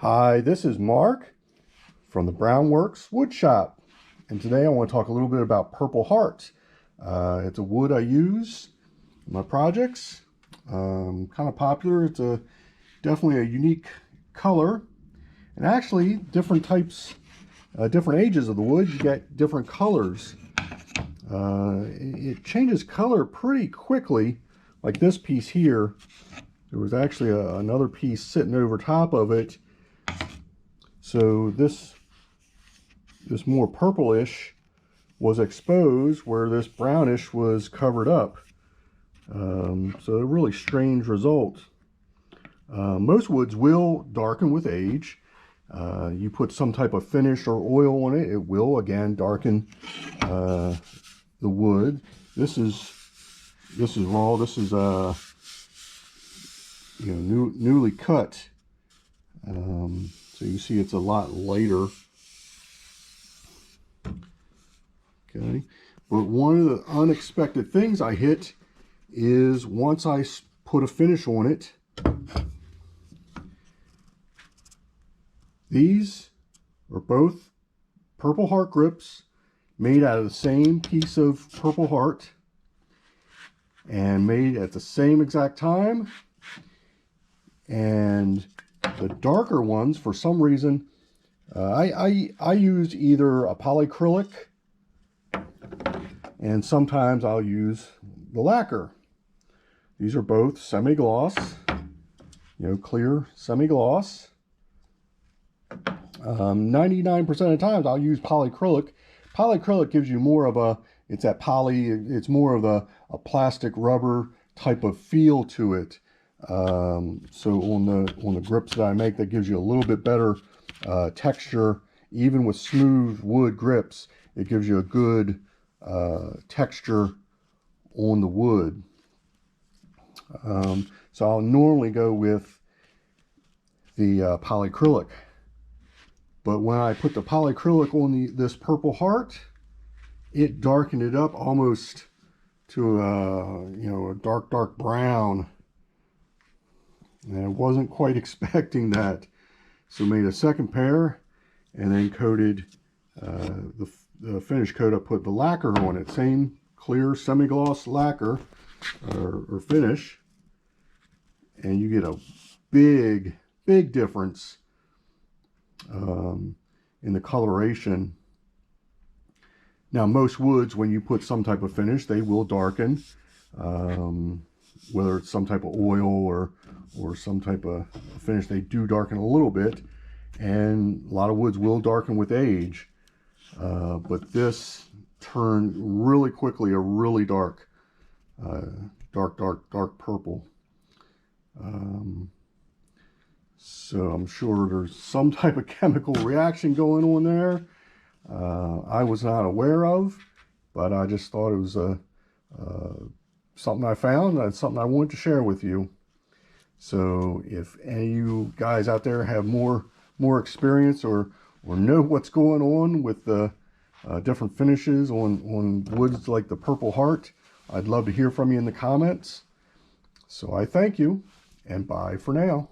Hi, this is Mark from the Brownworks Woodshop, and today I want to talk a little bit about Purpleheart. It's a wood I use in my projects. Kind of popular. It's definitely a unique color, and actually different types, different ages of the wood, you get different colors. It changes color pretty quickly. Like this piece here, there was actually another piece sitting over top of it. So this more purplish was exposed where this brownish was covered up. So a really strange result. Most woods will darken with age. You put some type of finish or oil on it, it will again darken the wood. This is raw. This is newly cut. So you see it's a lot later. Okay, but one of the unexpected things I hit is once I put a finish on it, these are both Purpleheart grips made out of the same piece of Purpleheart and made at the same exact time. And the darker ones, for some reason, I use either a Polycrylic, and sometimes I'll use the Lacquer. These are both semi-gloss, clear semi-gloss. 99% of the times I'll use Polycrylic. Polycrylic gives you more of a, it's more of a plastic rubber type of feel to it. So on the grips that I make, that gives you a little bit better texture. Even with smooth wood grips, it gives you a good texture on the wood. So I'll normally go with the Polycrylic, but when I put the Polycrylic on this Purpleheart, it darkened it up almost to a dark brown. And I wasn't quite expecting that. So made a second pair and then coated the finish coat. I put the lacquer on it. Same clear semi-gloss lacquer or finish. And you get a big difference in the coloration. Now most woods, when you put some type of finish, they will darken. Whether it's some type of oil or some type of finish, they do darken a little bit, and a lot of woods will darken with age. But this turned really quickly a really dark purple. So I'm sure there's some type of chemical reaction going on there. I was not aware of, but I just thought it was something I found, and something I wanted to share with you. So if any of you guys out there have more experience or know what's going on with the different finishes on woods like the Purpleheart, I'd love to hear from you in the comments. So I thank you, and bye for now.